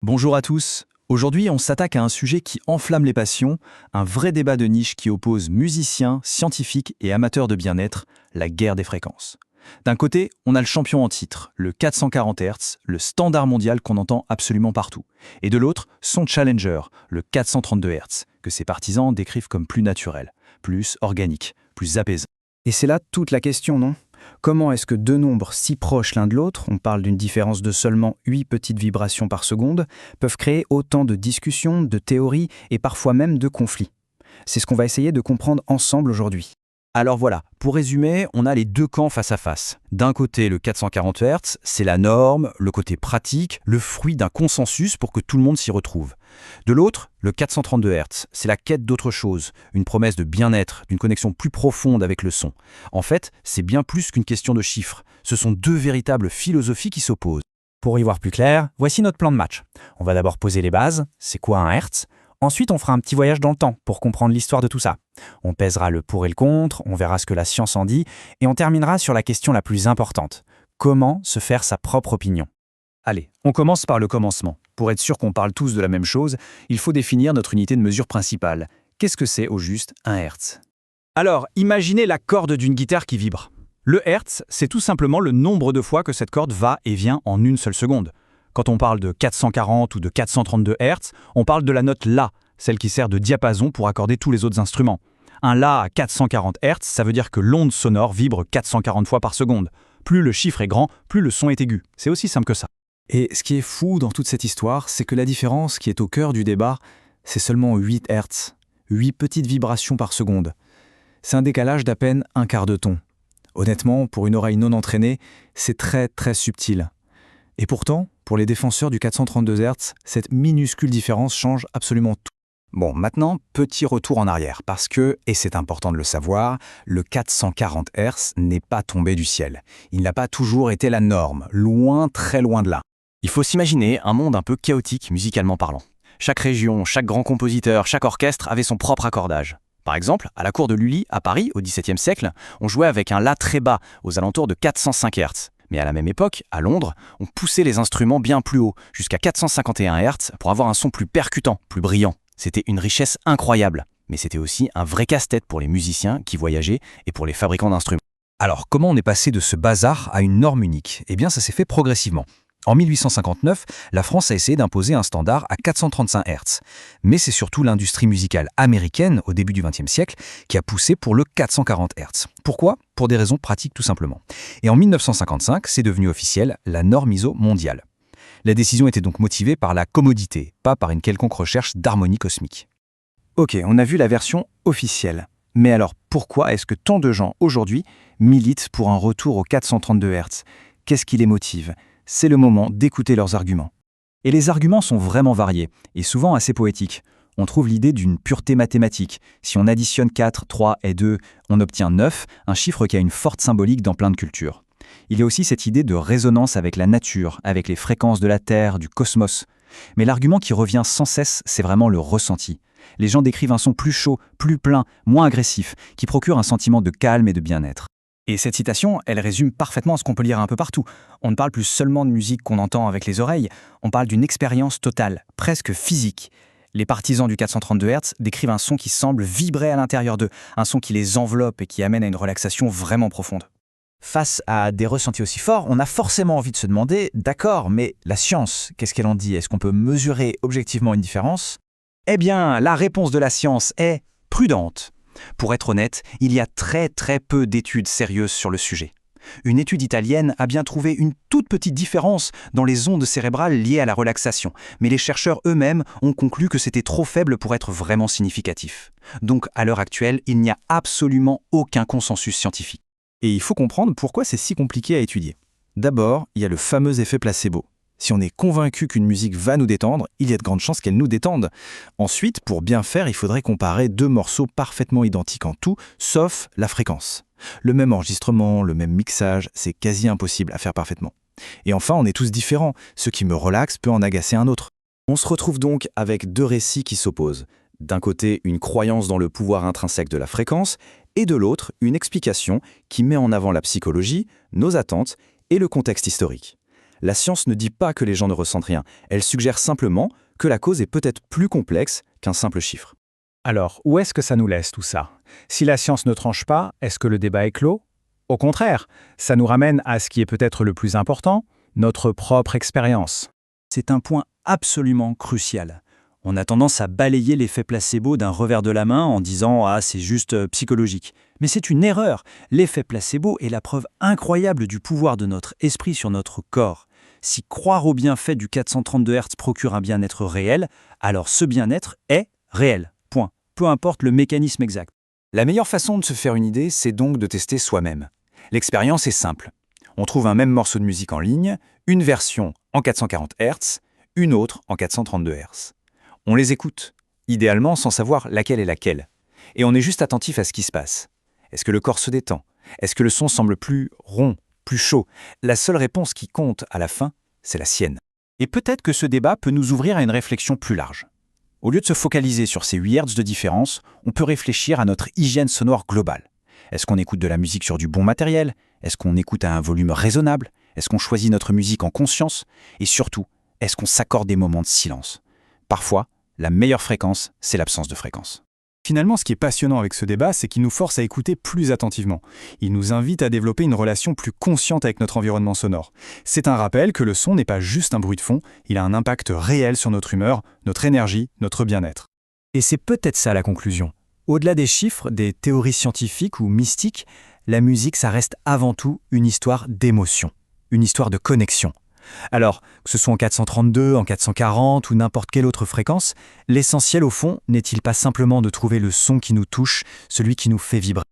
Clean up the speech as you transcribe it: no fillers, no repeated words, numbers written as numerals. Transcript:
Bonjour à tous. Aujourd'hui, on s'attaque à un sujet qui enflamme les passions, un vrai débat de niche qui oppose musiciens, scientifiques et amateurs de bien-être, la guerre des fréquences. D'un côté, on a le champion en titre, le 440 Hz, le standard mondial qu'on entend absolument partout. Et de l'autre, son challenger, le 432 Hz, que ses partisans décrivent comme plus naturel, plus organique, plus apaisant. Et c'est là toute la question, non? Comment est-ce que deux nombres si proches l'un de l'autre, on parle d'une différence de seulement 8 petites vibrations par seconde, peuvent créer autant de discussions, de théories et parfois même de conflits? C'est ce qu'on va essayer de comprendre ensemble aujourd'hui. Alors voilà, pour résumer, on a les deux camps face à face. D'un côté, le 440 Hz, c'est la norme, le côté pratique, le fruit d'un consensus pour que tout le monde s'y retrouve. De l'autre, le 432 Hz, c'est la quête d'autre chose, une promesse de bien-être, d'une connexion plus profonde avec le son. En fait, c'est bien plus qu'une question de chiffres. Ce sont deux véritables philosophies qui s'opposent. Pour y voir plus clair, voici notre plan de match. On va d'abord poser les bases, c'est quoi un Hertz? Ensuite, on fera un petit voyage dans le temps pour comprendre l'histoire de tout ça. On pèsera le pour et le contre, on verra ce que la science en dit, et on terminera sur la question la plus importante. Comment se faire sa propre opinion? Allez, on commence par le commencement. Pour être sûr qu'on parle tous de la même chose, il faut définir notre unité de mesure principale. Qu'est-ce que c'est au juste un Hertz? Alors, imaginez la corde d'une guitare qui vibre. Le Hertz, c'est tout simplement le nombre de fois que cette corde va et vient en une seule seconde. Quand on parle de 440 ou de 432 Hz, on parle de la note La, celle qui sert de diapason pour accorder tous les autres instruments. Un La à 440 Hz, ça veut dire que l'onde sonore vibre 440 fois par seconde. Plus le chiffre est grand, plus le son est aigu. C'est aussi simple que ça. Et ce qui est fou dans toute cette histoire, c'est que la différence qui est au cœur du débat, c'est seulement 8 Hz, 8 petites vibrations par seconde. C'est un décalage d'à peine un quart de ton. Honnêtement, pour une oreille non entraînée, c'est très très subtil. Et pourtant, pour les défenseurs du 432 Hz, cette minuscule différence change absolument tout. Bon, maintenant, petit retour en arrière, parce que, et c'est important de le savoir, le 440 Hz n'est pas tombé du ciel. Il n'a pas toujours été la norme, loin, très loin de là. Il faut s'imaginer un monde un peu chaotique musicalement parlant. Chaque région, chaque grand compositeur, chaque orchestre avait son propre accordage. Par exemple, à la cour de Lully, à Paris, au XVIIe siècle, on jouait avec un La très bas, aux alentours de 405 Hz. Mais à la même époque, à Londres, on poussait les instruments bien plus haut, jusqu'à 451 Hz, pour avoir un son plus percutant, plus brillant. C'était une richesse incroyable, mais c'était aussi un vrai casse-tête pour les musiciens qui voyageaient et pour les fabricants d'instruments. Alors, comment on est passé de ce bazar à une norme unique? Eh bien, ça s'est fait progressivement. En 1859, la France a essayé d'imposer un standard à 435 Hz. Mais c'est surtout l'industrie musicale américaine, au début du XXe siècle, qui a poussé pour le 440 Hz. Pourquoi? Pour des raisons pratiques tout simplement. Et en 1955, c'est devenu officiel la norme ISO mondiale. La décision était donc motivée par la commodité, pas par une quelconque recherche d'harmonie cosmique. Ok, on a vu la version officielle. Mais alors, pourquoi est-ce que tant de gens, aujourd'hui, militent pour un retour au 432 Hz? Qu'est-ce qui les motive? C'est le moment d'écouter leurs arguments. Et les arguments sont vraiment variés, et souvent assez poétiques. On trouve l'idée d'une pureté mathématique. Si on additionne 4, 3 et 2, on obtient 9, un chiffre qui a une forte symbolique dans plein de cultures. Il y a aussi cette idée de résonance avec la nature, avec les fréquences de la Terre, du cosmos. Mais l'argument qui revient sans cesse, c'est vraiment le ressenti. Les gens décrivent un son plus chaud, plus plein, moins agressif, qui procure un sentiment de calme et de bien-être. Et cette citation, elle résume parfaitement ce qu'on peut lire un peu partout. On ne parle plus seulement de musique qu'on entend avec les oreilles, on parle d'une expérience totale, presque physique. Les partisans du 432 Hz décrivent un son qui semble vibrer à l'intérieur d'eux, un son qui les enveloppe et qui amène à une relaxation vraiment profonde. Face à des ressentis aussi forts, on a forcément envie de se demander, d'accord, mais la science, qu'est-ce qu'elle en dit? Est-ce qu'on peut mesurer objectivement une différence? Eh bien, la réponse de la science est prudente. Pour être honnête, il y a très peu d'études sérieuses sur le sujet. Une étude italienne a bien trouvé une toute petite différence dans les ondes cérébrales liées à la relaxation, mais les chercheurs eux-mêmes ont conclu que c'était trop faible pour être vraiment significatif. Donc, à l'heure actuelle, il n'y a absolument aucun consensus scientifique. Et il faut comprendre pourquoi c'est si compliqué à étudier. D'abord, il y a le fameux effet placebo. Si on est convaincu qu'une musique va nous détendre, il y a de grandes chances qu'elle nous détende. Ensuite, pour bien faire, il faudrait comparer deux morceaux parfaitement identiques en tout, sauf la fréquence. Le même enregistrement, le même mixage, c'est quasi impossible à faire parfaitement. Et enfin, on est tous différents. Ce qui me relaxe peut en agacer un autre. On se retrouve donc avec deux récits qui s'opposent. D'un côté, une croyance dans le pouvoir intrinsèque de la fréquence, et de l'autre, une explication qui met en avant la psychologie, nos attentes et le contexte historique. La science ne dit pas que les gens ne ressentent rien, elle suggère simplement que la cause est peut-être plus complexe qu'un simple chiffre. Alors, où est-ce que ça nous laisse tout ça? Si la science ne tranche pas, est-ce que le débat est clos? Au contraire, ça nous ramène à ce qui est peut-être le plus important, notre propre expérience. C'est un point absolument crucial. On a tendance à balayer l'effet placebo d'un revers de la main en disant « Ah, c'est juste psychologique ». Mais c'est une erreur. L'effet placebo est la preuve incroyable du pouvoir de notre esprit sur notre corps. Si croire au bienfait du 432 Hz procure un bien-être réel, alors ce bien-être est réel. Point. Peu importe le mécanisme exact. La meilleure façon de se faire une idée, c'est donc de tester soi-même. L'expérience est simple. On trouve un même morceau de musique en ligne, une version en 440 Hz, une autre en 432 Hz. On les écoute, idéalement sans savoir laquelle est laquelle. Et on est juste attentif à ce qui se passe. Est-ce que le corps se détend? Est-ce que le son semble plus rond, plus chaud? La seule réponse qui compte à la fin, c'est la sienne. Et peut-être que ce débat peut nous ouvrir à une réflexion plus large. Au lieu de se focaliser sur ces 8 Hz de différence, on peut réfléchir à notre hygiène sonore globale. Est-ce qu'on écoute de la musique sur du bon matériel? Est-ce qu'on écoute à un volume raisonnable? Est-ce qu'on choisit notre musique en conscience? Et surtout, est-ce qu'on s'accorde des moments de silence? Parfois, la meilleure fréquence, c'est l'absence de fréquence. Finalement, ce qui est passionnant avec ce débat, c'est qu'il nous force à écouter plus attentivement. Il nous invite à développer une relation plus consciente avec notre environnement sonore. C'est un rappel que le son n'est pas juste un bruit de fond, il a un impact réel sur notre humeur, notre énergie, notre bien-être. Et c'est peut-être ça la conclusion. Au-delà des chiffres, des théories scientifiques ou mystiques, la musique, ça reste avant tout une histoire d'émotion, une histoire de connexion. Alors, que ce soit en 432, en 440 ou n'importe quelle autre fréquence, l'essentiel au fond n'est-il pas simplement de trouver le son qui nous touche, celui qui nous fait vibrer?